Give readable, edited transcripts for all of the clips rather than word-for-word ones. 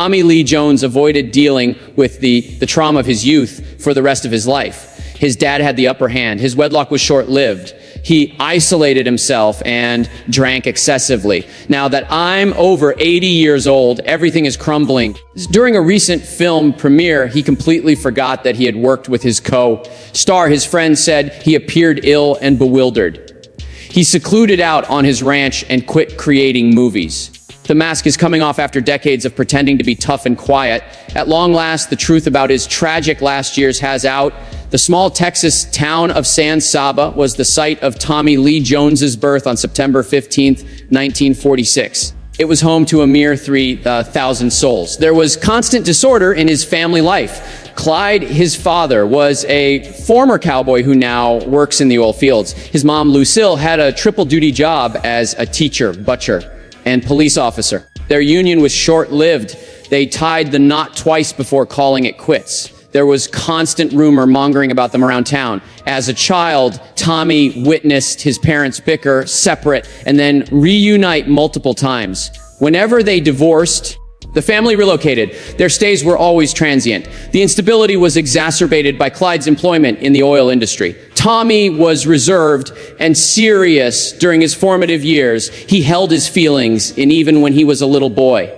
Tommy Lee Jones avoided dealing with the trauma of his youth for the rest of his life. His dad had the upper hand. His wedlock was short-lived. He isolated himself and drank excessively. Now that I'm over 80 years old, everything is crumbling. During a recent film premiere, he completely forgot that he had worked with his co-star. His friend said he appeared ill and bewildered. He secluded out on his ranch and quit creating movies. The mask is coming off after decades of pretending to be tough and quiet. At long last, the truth about his tragic last years has out. The small Texas town of San Saba was the site of Tommy Lee Jones's birth on September 15th, 1946. It was home to a mere 3,000 souls. There was constant disorder in his family life. Clyde, his father, was a former cowboy who now works in the oil fields. His mom, Lucille, had a triple-duty job as a teacher, butcher, and police officer. Their union was short-lived. They tied the knot twice before calling it quits. There was constant rumor mongering about them around town. As a child, Tommy witnessed his parents bicker, separate, and then reunite multiple times. Whenever they divorced, the family relocated. Their stays were always transient. The instability was exacerbated by Clyde's employment in the oil industry. Tommy was reserved and serious during his formative years. He held his feelings, and even when he was a little boy.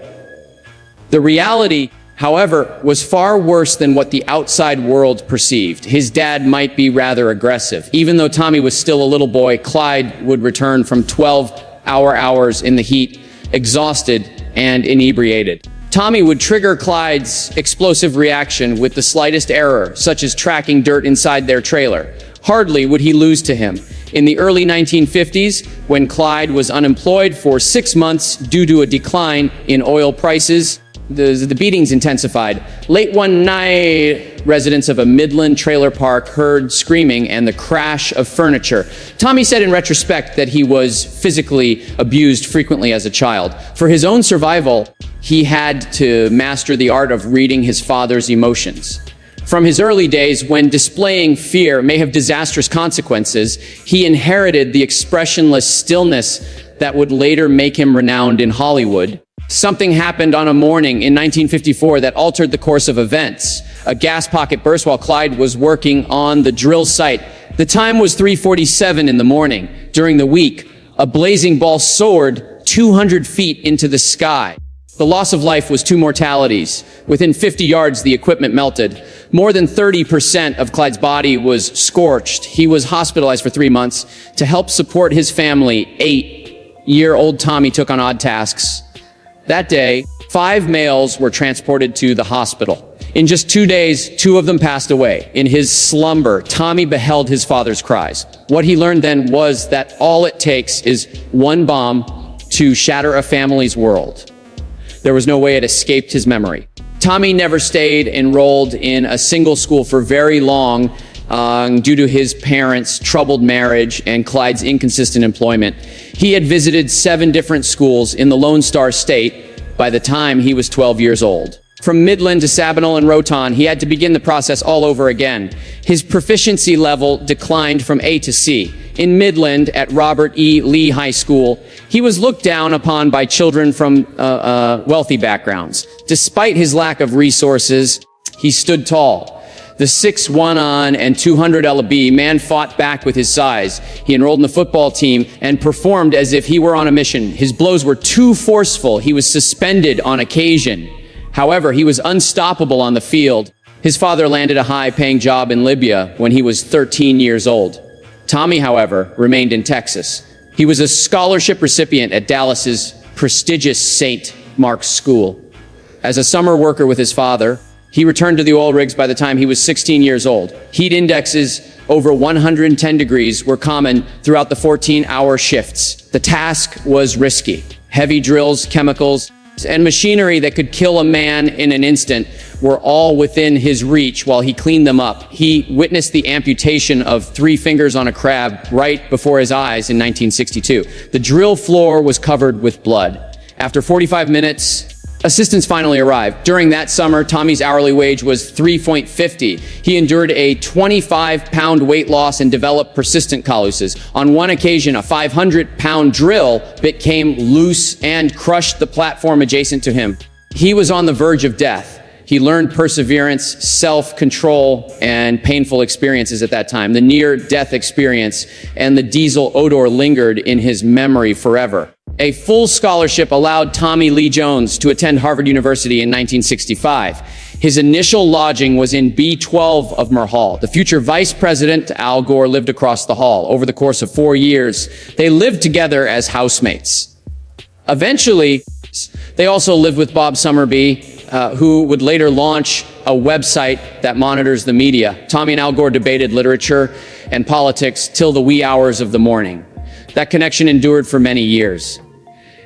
The reality, however, was far worse than what the outside world perceived. His dad might be rather aggressive. Even though Tommy was still a little boy, Clyde would return from 12-hour hours in the heat, exhausted and inebriated. Tommy would trigger Clyde's explosive reaction with the slightest error, such as tracking dirt inside their trailer. Hardly would he lose to him. In the early 1950s, when Clyde was unemployed for 6 months due to a decline in oil prices, the beatings intensified. Late one night, residents of a Midland trailer park heard screaming and the crash of furniture. Tommy said in retrospect that he was physically abused frequently as a child. For his own survival, he had to master the art of reading his father's emotions. From his early days, when displaying fear may have disastrous consequences, he inherited the expressionless stillness that would later make him renowned in Hollywood. Something happened on a morning in 1954 that altered the course of events. A gas pocket burst while Clyde was working on the drill site. The time was 3:47 in the morning. During the week, a blazing ball soared 200 feet into the sky. The loss of life was 2 mortalities. Within 50 yards, the equipment melted. More than 30% of Clyde's body was scorched. He was hospitalized for 3 months. To help support his family, 8-year-old Tommy took on odd tasks. That day, 5 males were transported to the hospital. In just 2 days, 2 of them passed away. In his slumber, Tommy beheld his father's cries. What he learned then was that all it takes is one bomb to shatter a family's world. There was no way it escaped his memory. Tommy never stayed enrolled in a single school for very long due to his parents' troubled marriage and Clyde's inconsistent employment. He had visited 7 different schools in the Lone Star State by the time he was 12 years old. From Midland to Sabinal and Roton, he had to begin the process all over again. His proficiency level declined from A to C. In Midland, at Robert E. Lee High School, he was looked down upon by children from wealthy backgrounds. Despite his lack of resources, he stood tall. The 6'1" and 200 lb man fought back with his size. He enrolled in the football team and performed as if he were on a mission. His blows were too forceful. He was suspended on occasion. However, he was unstoppable on the field. His father landed a high-paying job in Libya when he was 13 years old. Tommy, however, remained in Texas. He was a scholarship recipient at Dallas's prestigious St. Mark's School. As a summer worker with his father, he returned to the oil rigs by the time he was 16 years old. Heat indexes over 110 degrees were common throughout the 14-hour shifts. The task was risky. Heavy drills, chemicals, and machinery that could kill a man in an instant were all within his reach while he cleaned them up. He witnessed the amputation of 3 fingers on a crab right before his eyes in 1962. The drill floor was covered with blood. After 45 minutes, assistance finally arrived. During that summer, Tommy's hourly wage was $3.50. He endured a 25-pound weight loss and developed persistent calluses. On one occasion, a 500-pound drill became loose and crushed the platform adjacent to him. He was on the verge of death. He learned perseverance, self-control, and painful experiences at that time. The near-death experience and the diesel odor lingered in his memory forever. A full scholarship allowed Tommy Lee Jones to attend Harvard University in 1965. His initial lodging was in B12 of Mer Hall. The future vice president, Al Gore, lived across the hall. Over the course of 4 years, they lived together as housemates. Eventually, they also lived with Bob Summerby, who would later launch a website that monitors the media. Tommy and Al Gore debated literature and politics till the wee hours of the morning. That connection endured for many years.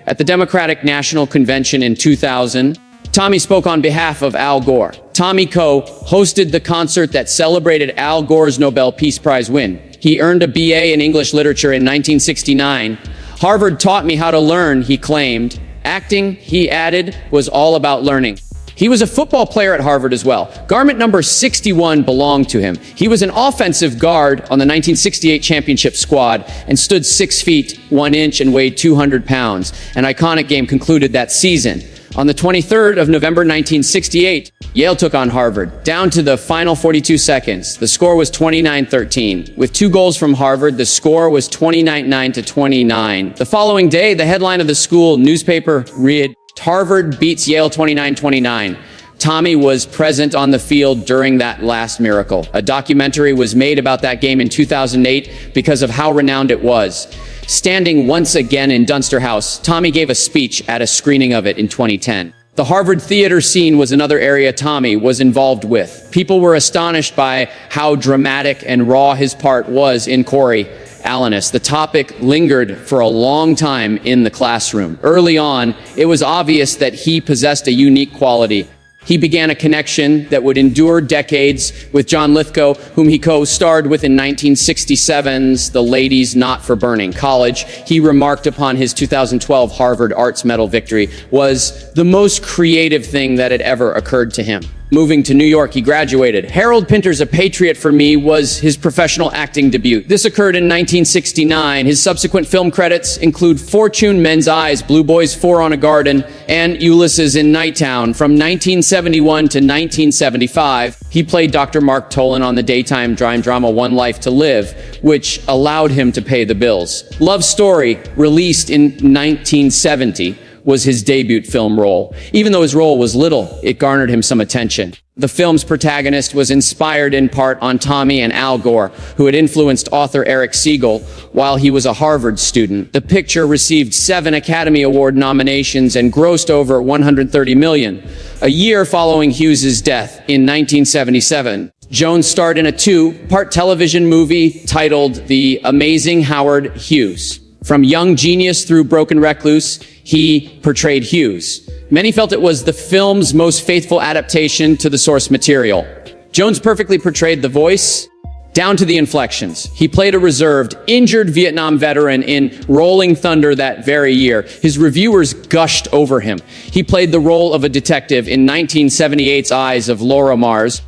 At the Democratic National Convention in 2000, Tommy spoke on behalf of Al Gore. Tommy co-hosted the concert that celebrated Al Gore's Nobel Peace Prize win. He earned a BA in English literature in 1969. Harvard taught me how to learn, he claimed. Acting, he added, was all about learning. He was a football player at Harvard as well. Garment number 61 belonged to him. He was an offensive guard on the 1968 championship squad and stood 6 feet, 1 inch and weighed 200 pounds. An iconic game concluded that season. On the 23rd of November 1968, Yale took on Harvard. Down to the final 42 seconds, the score was 29-13. With 2 goals from Harvard, the score was 29-29. The following day, the headline of the school newspaper read, "Harvard beats Yale 29-29. Tommy was present on the field during that last miracle." A documentary was made about that game in 2008 because of how renowned it was. Standing once again in Dunster House, Tommy gave a speech at a screening of it in 2010. The Harvard theater scene was another area Tommy was involved with. People were astonished by how dramatic and raw his part was in Coriolanus. The topic lingered for a long time in the classroom. Early on, it was obvious that he possessed a unique quality. He began a connection that would endure decades with John Lithgow, whom he co-starred with in 1967's The Ladies Not for Burning. College, he remarked upon his 2012 Harvard Arts Medal victory, was the most creative thing that had ever occurred to him. Moving to New York, he graduated. Harold Pinter's A Patriot for Me was his professional acting debut. This occurred in 1969. His subsequent film credits include Fortune, Men's Eyes, Blue Boys 4 on a Garden, and Ulysses in Nighttown. From 1971 to 1975, he played Dr. Mark Tolan on the daytime drama One Life to Live, which allowed him to pay the bills. Love Story, released in 1970, was his debut film role. Even though his role was little, it garnered him some attention. The film's protagonist was inspired in part on Tommy and Al Gore, who had influenced author Eric Siegel while he was a Harvard student. The picture received 7 Academy Award nominations and grossed over $130 million. A year following Hughes's death in 1977, Jones starred in a 2-part television movie titled The Amazing Howard Hughes. From young genius through broken recluse, he portrayed Hughes. Many felt it was the film's most faithful adaptation to the source material. Jones perfectly portrayed the voice, down to the inflections. He played a reserved, injured Vietnam veteran in Rolling Thunder that very year. His reviewers gushed over him. He played the role of a detective in 1978's Eyes of Laura Mars,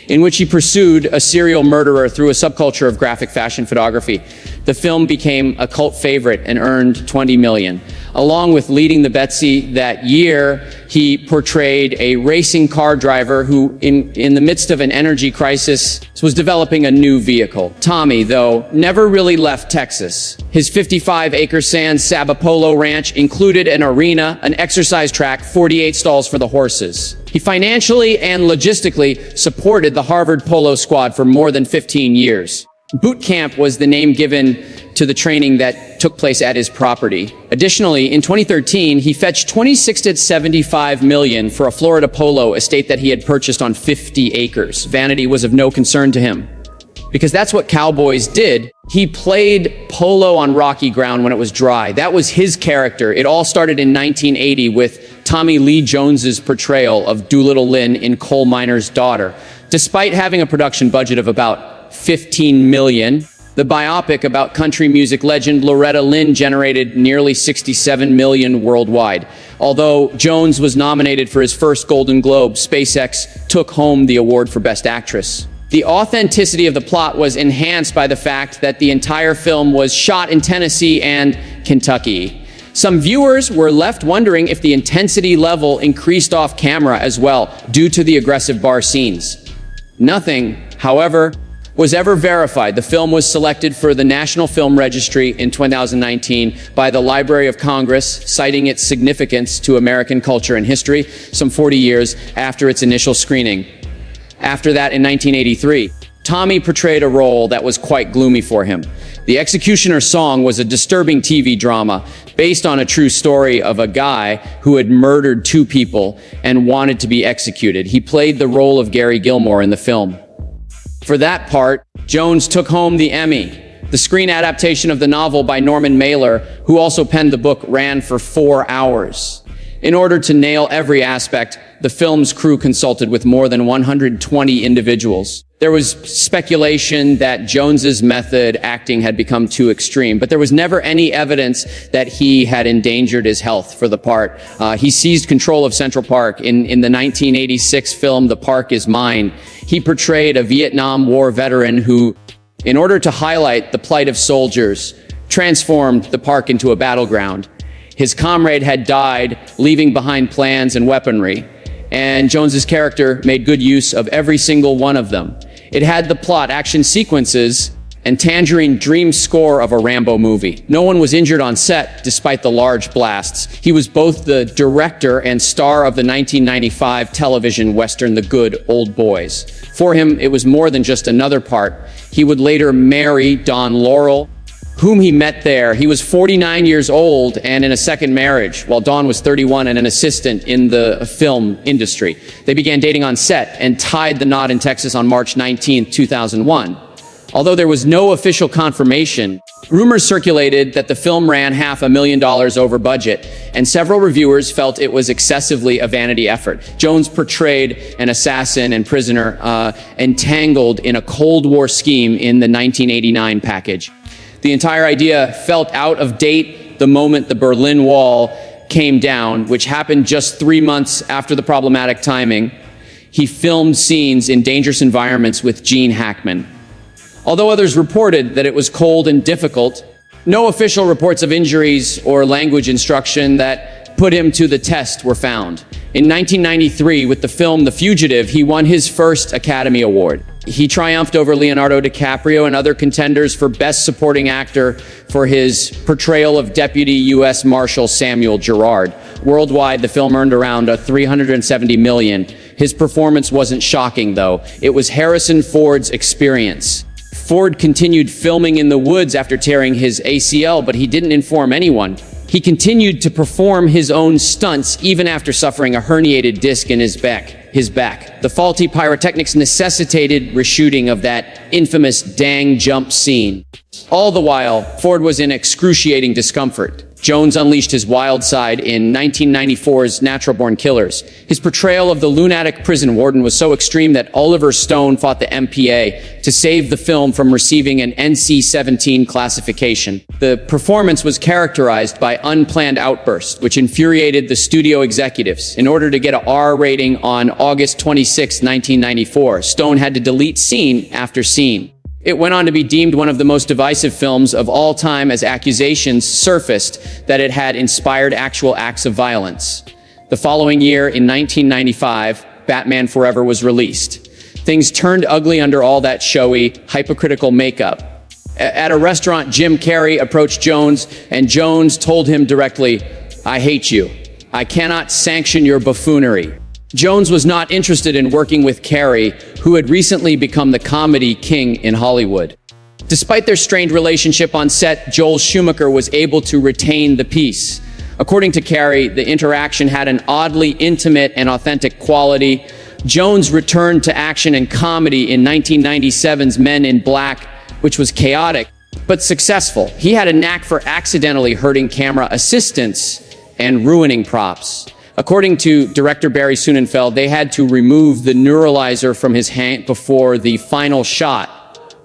in which he pursued a serial murderer through a subculture of graphic fashion photography. The film became a cult favorite and earned $20 million. Along with leading the Betsy that year, he portrayed a racing car driver who, in the midst of an energy crisis, was developing a new vehicle. Tommy, though, never really left Texas. His 55-acre San Sabapolo ranch included an arena, an exercise track, 48 stalls for the horses. He financially and logistically supported the Harvard Polo Squad for more than 15 years. Boot camp was the name given to the training that took place at his property. Additionally, in 2013, he fetched $26.75 million for a Florida polo estate that he had purchased on 50 acres. Vanity was of no concern to him, because that's what cowboys did. He played polo on rocky ground when it was dry. That was his character. It all started in 1980 with Tommy Lee Jones's portrayal of Doolittle Lynn in Coal Miner's Daughter. Despite having a production budget of about $15 million, the biopic about country music legend Loretta Lynn generated nearly $67 million worldwide. Although Jones was nominated for his first Golden Globe, SpaceX took home the award for Best Actress. The authenticity of the plot was enhanced by the fact that the entire film was shot in Tennessee and Kentucky. Some viewers were left wondering if the intensity level increased off camera as well due to the aggressive bar scenes. Nothing, however, was ever verified. The film was selected for the National Film Registry in 2019 by the Library of Congress, citing its significance to American culture and history some 40 years after its initial screening. After that, in 1983, Tommy portrayed a role that was quite gloomy for him. The Executioner's Song was a disturbing TV drama based on a true story of a guy who had murdered 2 people and wanted to be executed. He played the role of Gary Gilmore in the film. For that part, Jones took home the Emmy. The screen adaptation of the novel by Norman Mailer, who also penned the book, ran for 4 hours. In order to nail every aspect, the film's crew consulted with more than 120 individuals. There was speculation that Jones's method acting had become too extreme, but there was never any evidence that he had endangered his health for the part. He seized control of Central Park. In the 1986 film, The Park Is Mine, he portrayed a Vietnam War veteran who, in order to highlight the plight of soldiers, transformed the park into a battleground. His comrade had died, leaving behind plans and weaponry, and Jones's character made good use of every single one of them. It had the plot, action sequences, and tangerine dream score of a Rambo movie. No one was injured on set, despite the large blasts. He was both the director and star of the 1995 television western The Good Old Boys. For him, it was more than just another part. He would later marry Dawn Laurel, whom he met there. He was 49 years old and in a second marriage, while Dawn was 31 and an assistant in the film industry. They began dating on set and tied the knot in Texas on March 19, 2001. Although there was no official confirmation, rumors circulated that the film ran $500,000 over budget, and several reviewers felt it was excessively a vanity effort. Jones portrayed an assassin and prisoner entangled in a Cold War scheme in the 1989 package. The entire idea felt out of date the moment the Berlin Wall came down, which happened just 3 months after the problematic timing. He filmed scenes in dangerous environments with Gene Hackman. Although others reported that it was cold and difficult, no official reports of injuries or language instruction that put him to the test were found. In 1993, with the film The Fugitive, he won his first Academy Award. He triumphed over Leonardo DiCaprio and other contenders for Best Supporting Actor for his portrayal of Deputy U.S. Marshal Samuel Gerard. Worldwide, the film earned around $370 million. His performance wasn't shocking, though. It was Harrison Ford's experience. Ford continued filming in the woods after tearing his ACL, but he didn't inform anyone. He continued to perform his own stunts even after suffering a herniated disc in his back. The faulty pyrotechnics necessitated reshooting of that infamous dang jump scene. All the while, Ford was in excruciating discomfort. Jones unleashed his wild side in 1994's Natural Born Killers. His portrayal of the lunatic prison warden was so extreme that Oliver Stone fought the MPA to save the film from receiving an NC-17 classification. The performance was characterized by unplanned outbursts, which infuriated the studio executives. In order to get an R rating on August 26, 1994, Stone had to delete scene after scene. It went on to be deemed one of the most divisive films of all time as accusations surfaced that it had inspired actual acts of violence. The following year, in 1995, Batman Forever was released. Things turned ugly under all that showy, hypocritical makeup. At a restaurant, Jim Carrey approached Jones, and Jones told him directly, "I hate you. I cannot sanction your buffoonery." Jones was not interested in working with Carrey, who had recently become the comedy king in Hollywood. Despite their strained relationship on set, Joel Schumacher was able to retain the peace. According to Carrey, the interaction had an oddly intimate and authentic quality. Jones returned to action and comedy in 1997's Men in Black, which was chaotic but successful. He had a knack for accidentally hurting camera assistants and ruining props. According to director Barry Sonnenfeld, they had to remove the neuralizer from his hand before the final shot.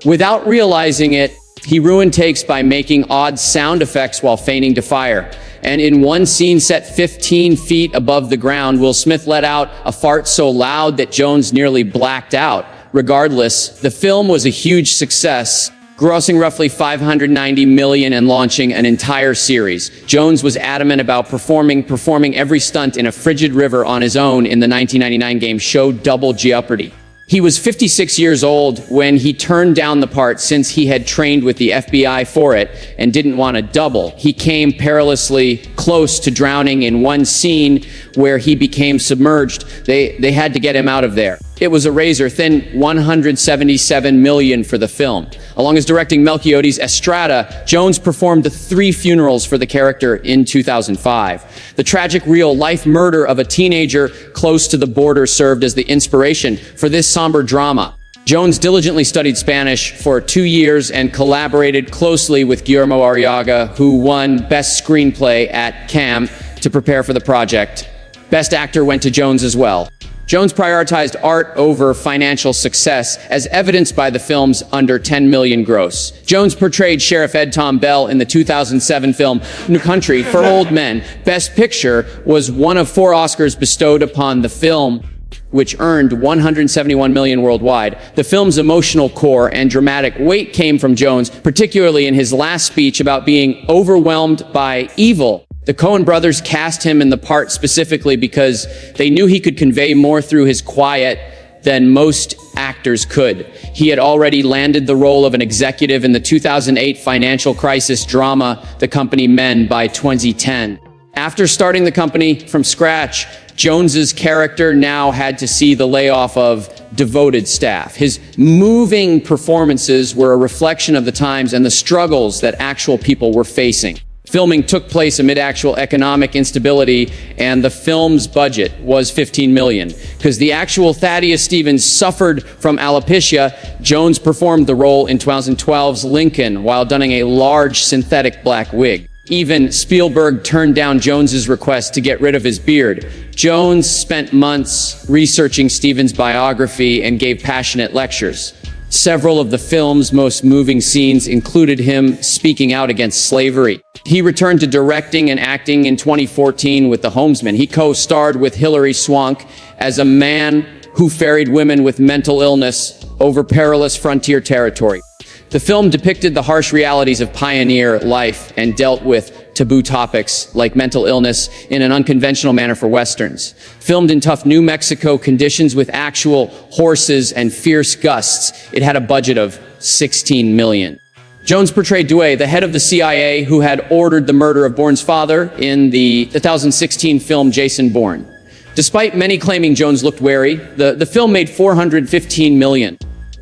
Without realizing it, he ruined takes by making odd sound effects while feigning to fire. And in one scene set 15 feet above the ground, Will Smith let out a fart so loud that Jones nearly blacked out. Regardless, the film was a huge success, grossing roughly $590 million and launching an entire series. Jones was adamant about performing every stunt in a frigid river on his own in the 1999 game show Double Jeopardy. He was 56 years old when he turned down the part since he had trained with the FBI for it and didn't want to double. He came perilously close to drowning in one scene where he became submerged. They had to get him out of there. It was a razor-thin $177 million for the film. Along as directing Melchiotes Estrada, Jones performed the 3 funerals for the character in 2005. The tragic real-life murder of a teenager close to the border served as the inspiration for this somber drama. Jones diligently studied Spanish for 2 years and collaborated closely with Guillermo Arriaga, who won Best Screenplay at Cannes to prepare for the project. Best Actor went to Jones as well. Jones prioritized art over financial success, as evidenced by the film's under $10 million gross. Jones portrayed Sheriff Ed Tom Bell in the 2007 film New Country for Old Men. Best Picture was one of 4 Oscars bestowed upon the film, which earned $171 million worldwide. The film's emotional core and dramatic weight came from Jones, particularly in his last speech about being overwhelmed by evil. The Coen brothers cast him in the part specifically because they knew he could convey more through his quiet than most actors could. He had already landed the role of an executive in the 2008 financial crisis drama The Company Men by 2010. After starting the company from scratch, Jones's character now had to see the layoff of devoted staff. His moving performances were a reflection of the times and the struggles that actual people were facing. Filming took place amid actual economic instability, and the film's budget was $15 million. Because the actual Thaddeus Stevens suffered from alopecia, Jones performed the role in 2012's Lincoln while donning a large synthetic black wig. Even Spielberg turned down Jones's request to get rid of his beard. Jones spent months researching Stevens' biography and gave passionate lectures. Several of the film's most moving scenes included him speaking out against slavery. He returned to directing and acting in 2014 with The Homesman. He co-starred with Hilary Swank as a man who ferried women with mental illness over perilous frontier territory. The film depicted the harsh realities of pioneer life and dealt with taboo topics like mental illness in an unconventional manner for Westerns. Filmed in tough New Mexico conditions with actual horses and fierce gusts, it had a budget of $16 million. Jones portrayed Dewey, the head of the CIA who had ordered the murder of Bourne's father in the 2016 film Jason Bourne. Despite many claiming Jones looked wary, the film made $415 million.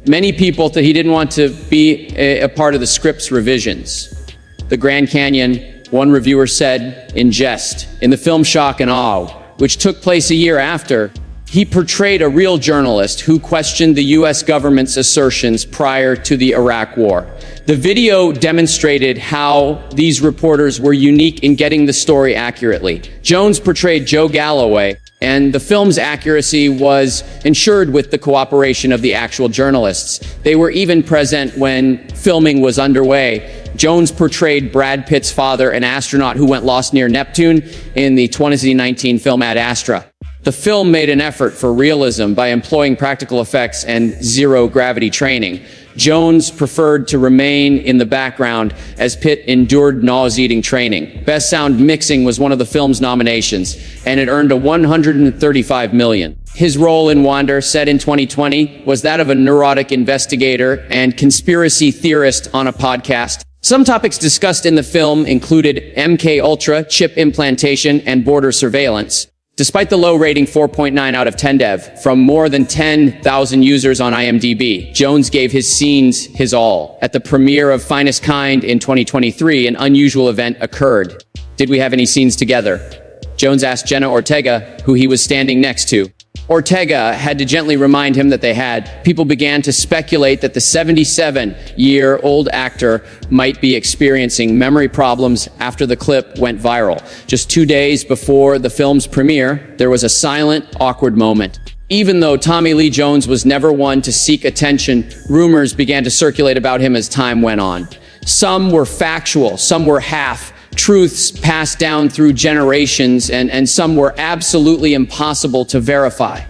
Many people thought he didn't want to be a part of the script's revisions. The Grand Canyon, one reviewer said in jest, in the film Shock and Awe, which took place a year after, he portrayed a real journalist who questioned the U.S. government's assertions prior to the Iraq War. The video demonstrated how these reporters were unique in getting the story accurately. Jones portrayed Joe Galloway, and the film's accuracy was ensured with the cooperation of the actual journalists. They were even present when filming was underway. Jones portrayed Brad Pitt's father, an astronaut who went lost near Neptune in the 2019 film Ad Astra. The film made an effort for realism by employing practical effects and zero-gravity training. Jones preferred to remain in the background as Pitt endured nauseating training. Best Sound Mixing was one of the film's nominations, and it earned a $135 million. His role in Wander, set in 2020, was that of a neurotic investigator and conspiracy theorist on a podcast. Some topics discussed in the film included MKUltra, chip implantation, and border surveillance. Despite the low rating 4.9 out of 10 dev from more than 10,000 users on IMDb, Jones gave his scenes his all. At the premiere of Finest Kind in 2023, an unusual event occurred. Did we have any scenes together? Jones asked Jenna Ortega, who he was standing next to. Ortega had to gently remind him that they had. People began to speculate that the 77-year-old actor might be experiencing memory problems after the clip went viral. Just 2 days before the film's premiere, there was a silent, awkward moment. Even though Tommy Lee Jones was never one to seek attention, rumors began to circulate about him as time went on. Some were factual, some were half-truths passed down through generations, and some were absolutely impossible to verify.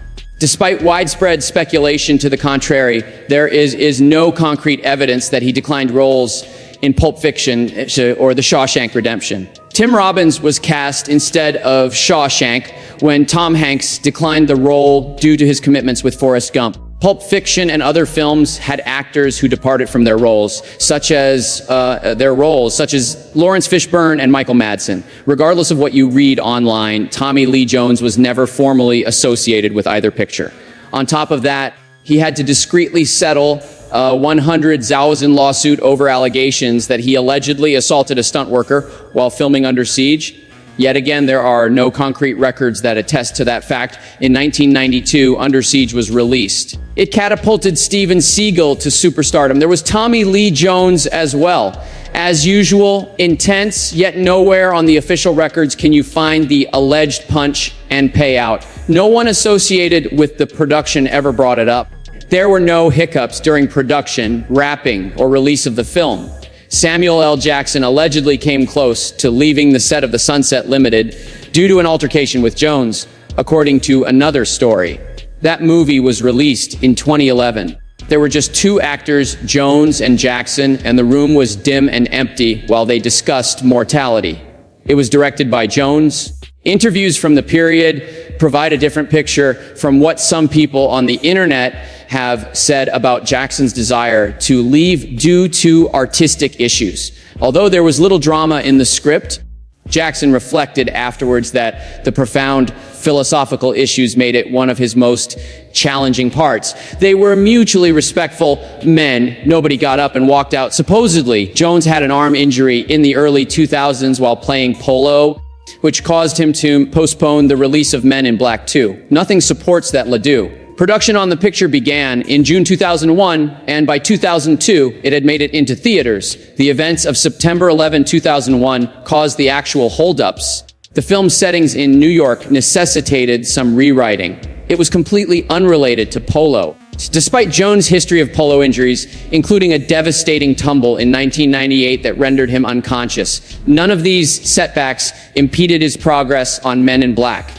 Despite widespread speculation to the contrary, there is no concrete evidence that he declined roles in Pulp Fiction or The Shawshank Redemption. Tim Robbins was cast instead of Shawshank when Tom Hanks declined the role due to his commitments with Forrest Gump. Pulp Fiction and other films had actors who departed from their roles, such as Lawrence Fishburne and Michael Madsen. Regardless of what you read online, Tommy Lee Jones was never formally associated with either picture. On top of that, he had to discreetly settle a 100,000 lawsuit over allegations that he allegedly assaulted a stunt worker while filming Under Siege. Yet again, there are no concrete records that attest to that fact. In 1992, Under Siege was released. It catapulted Steven Seagal to superstardom. There was Tommy Lee Jones as well. As usual, intense, yet nowhere on the official records can you find the alleged punch and payout. No one associated with the production ever brought it up. There were no hiccups during production, wrapping, or release of the film. Samuel L. Jackson allegedly came close to leaving the set of The Sunset Limited due to an altercation with Jones, according to another story. That movie was released in 2011. There were just two actors, Jones and Jackson, and the room was dim and empty while they discussed mortality. It was directed by Jones. Interviews from the period provide a different picture from what some people on the internet have said about Jackson's desire to leave due to artistic issues. Although there was little drama in the script, Jackson reflected afterwards that the profound philosophical issues made it one of his most challenging parts. They were mutually respectful men. Nobody got up and walked out. Supposedly, Jones had an arm injury in the early 2000s while playing polo, which caused him to postpone the release of Men in Black 2. Nothing supports that Ledoux. Production on the picture began in June 2001, and by 2002, it had made it into theaters. The events of September 11, 2001 caused the actual holdups. The film's settings in New York necessitated some rewriting. It was completely unrelated to polo. Despite Jones' history of polo injuries, including a devastating tumble in 1998 that rendered him unconscious, none of these setbacks impeded his progress on Men in Black.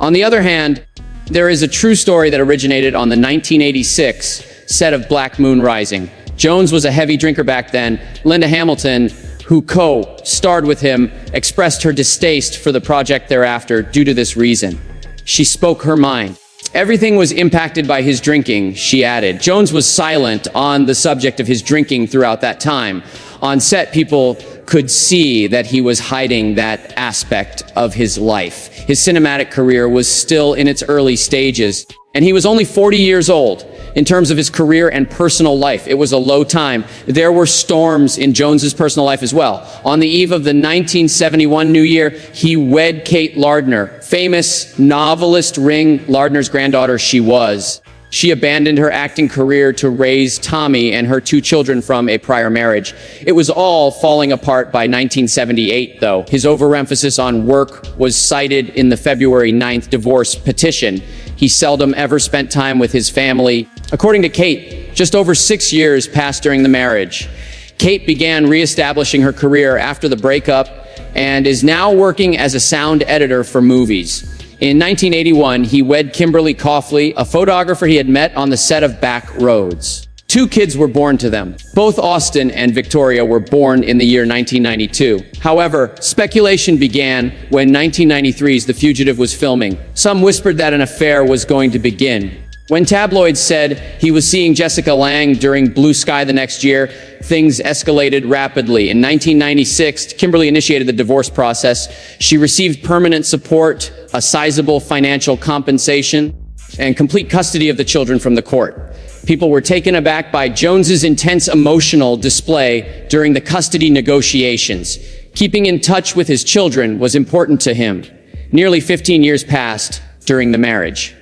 On the other hand, there is a true story that originated on the 1986 set of Black Moon Rising. Jones was a heavy drinker back then. Linda Hamilton, who co-starred with him, expressed her distaste for the project thereafter due to this reason. She spoke her mind. Everything was impacted by his drinking, she added. Jones was silent on the subject of his drinking throughout that time. On set, people could see that he was hiding that aspect of his life. His cinematic career was still in its early stages, and he was only 40 years old. In terms of his career and personal life, it was a low time. There were storms in Jones's personal life as well. On the eve of the 1971 New Year, he wed Kate Lardner, famous novelist Ring Lardner's granddaughter she was. She abandoned her acting career to raise Tommy and her two children from a prior marriage. It was all falling apart by 1978, though. His overemphasis on work was cited in the February 9th divorce petition. He seldom ever spent time with his family. According to Kate, just over 6 years passed during the marriage. Kate began reestablishing her career after the breakup and is now working as a sound editor for movies. In 1981, he wed Kimberly Coughley, a photographer he had met on the set of Back Roads. 2 kids were born to them. Both Austin and Victoria were born in the year 1992. However, speculation began when 1993's The Fugitive was filming. Some whispered that an affair was going to begin. When tabloids said he was seeing Jessica Lange during Blue Sky the next year, things escalated rapidly. In 1996, Kimberly initiated the divorce process. She received permanent support, a sizable financial compensation, and complete custody of the children from the court. People were taken aback by Jones's intense emotional display during the custody negotiations. Keeping in touch with his children was important to him. Nearly 15 years passed during the marriage.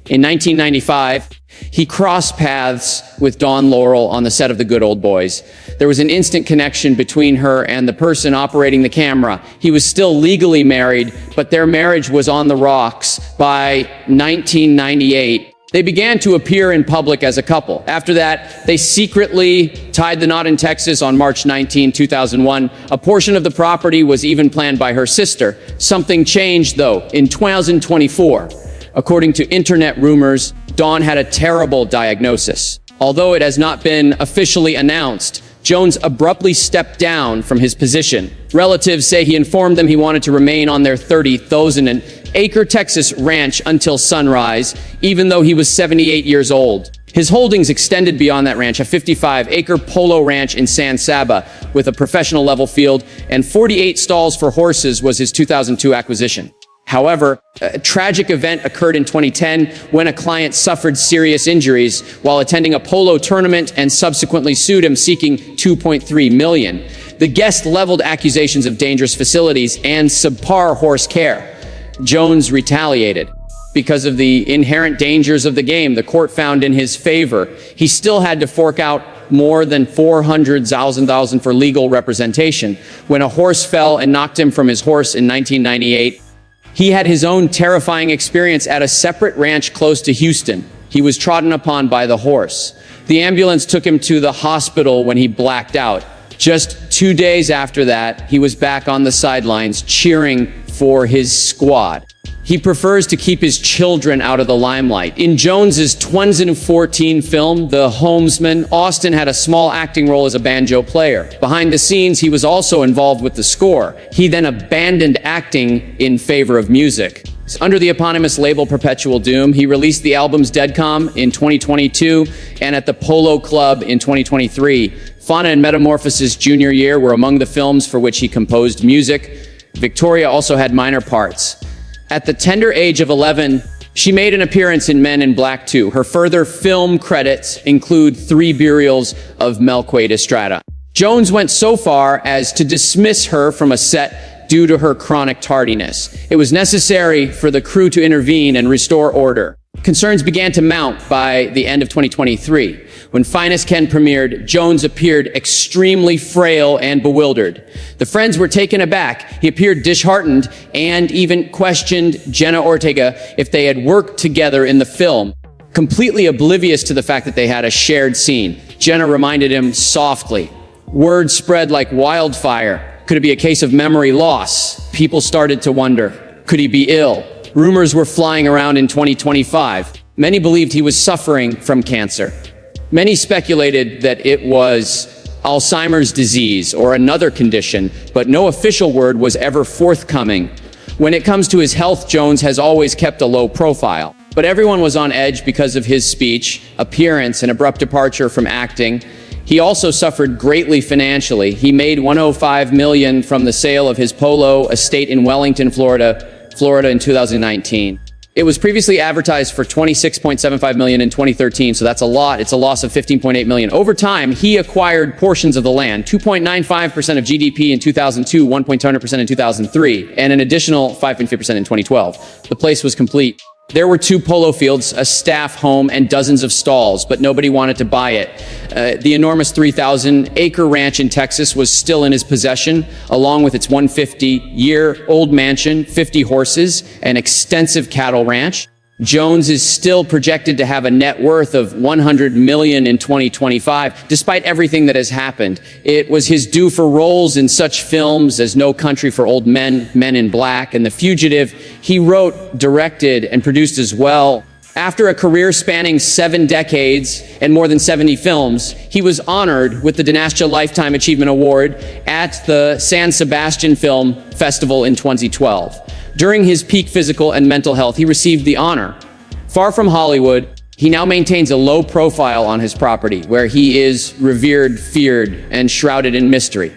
In 1995, he crossed paths with Dawn Laurel on the set of The Good Old Boys. There was an instant connection between her and the person operating the camera. He was still legally married, but their marriage was on the rocks. By 1998, they began to appear in public as a couple. After that, they secretly tied the knot in Texas on March 19, 2001. A portion of the property was even planned by her sister. Something changed, though, in 2024. According to internet rumors, Dawn had a terrible diagnosis. Although it has not been officially announced, Jones abruptly stepped down from his position. Relatives say he informed them he wanted to remain on their 30,000-acre Texas ranch until sunrise, even though he was 78 years old. His holdings extended beyond that ranch, a 55-acre polo ranch in San Saba with a professional level field and 48 stalls for horses was his 2002 acquisition. However, a tragic event occurred in 2010 when a client suffered serious injuries while attending a polo tournament and subsequently sued him, seeking $2.3 million. The guest leveled accusations of dangerous facilities and subpar horse care. Jones retaliated. Because of the inherent dangers of the game, the court found in his favor. He still had to fork out more than $400,000 for legal representation. When a horse fell and knocked him from his horse in 1998, he had his own terrifying experience at a separate ranch close to Houston. He was trodden upon by the horse. The ambulance took him to the hospital when he blacked out. Just 2 days after that, he was back on the sidelines cheering for his squad. He prefers to keep his children out of the limelight. In Jones's 2014 film, The Homesman, Austin had a small acting role as a banjo player. Behind the scenes, he was also involved with the score. He then abandoned acting in favor of music. Under the eponymous label Perpetual Doom, he released the albums Deadcom in 2022 and At the Polo Club in 2023. Fauna and Metamorphosis junior year were among the films for which he composed music. Victoria also had minor parts. At the tender age of 11, she made an appearance in Men in Black 2. Her further film credits include 3 burials of Melquade Estrada. Jones went so far as to dismiss her from a set due to her chronic tardiness. It was necessary for the crew to intervene and restore order. Concerns began to mount by the end of 2023. When Finest Ken premiered, Jones appeared extremely frail and bewildered. The friends were taken aback. He appeared disheartened and even questioned Jenna Ortega if they had worked together in the film, completely oblivious to the fact that they had a shared scene. Jenna reminded him softly. Word spread like wildfire. Could it be a case of memory loss? People started to wonder, could he be ill? Rumors were flying around in 2025. Many believed he was suffering from cancer. Many speculated that it was Alzheimer's disease or another condition, but no official word was ever forthcoming. When it comes to his health, Jones has always kept a low profile. But everyone was on edge because of his speech, appearance, and abrupt departure from acting. He also suffered greatly financially. He made $105 million from the sale of his polo estate in Wellington, Florida in 2019. It was previously advertised for $26.75 million in 2013, so that's a lot. It's a loss of $15.8 million. Over time, he acquired portions of the land, 2.95% of GDP in 2002, 1.2% in 2003, and an additional 5.5% in 2012. The place was complete. There were 2 polo fields, a staff home, and dozens of stalls, but nobody wanted to buy it. The enormous 3,000-acre ranch in Texas was still in his possession, along with its 150-year-old mansion, 50 horses, an extensive cattle ranch. Jones is still projected to have a net worth of $100 million in 2025, despite everything that has happened. It was his due for roles in such films as No Country for Old Men, Men in Black, and The Fugitive. He wrote, directed, and produced as well. After a career spanning 7 decades and more than 70 films, he was honored with the Dinastia Lifetime Achievement Award at the San Sebastian Film Festival in 2012. During his peak physical and mental health, he received the honor. Far from Hollywood, he now maintains a low profile on his property, where he is revered, feared, and shrouded in mystery.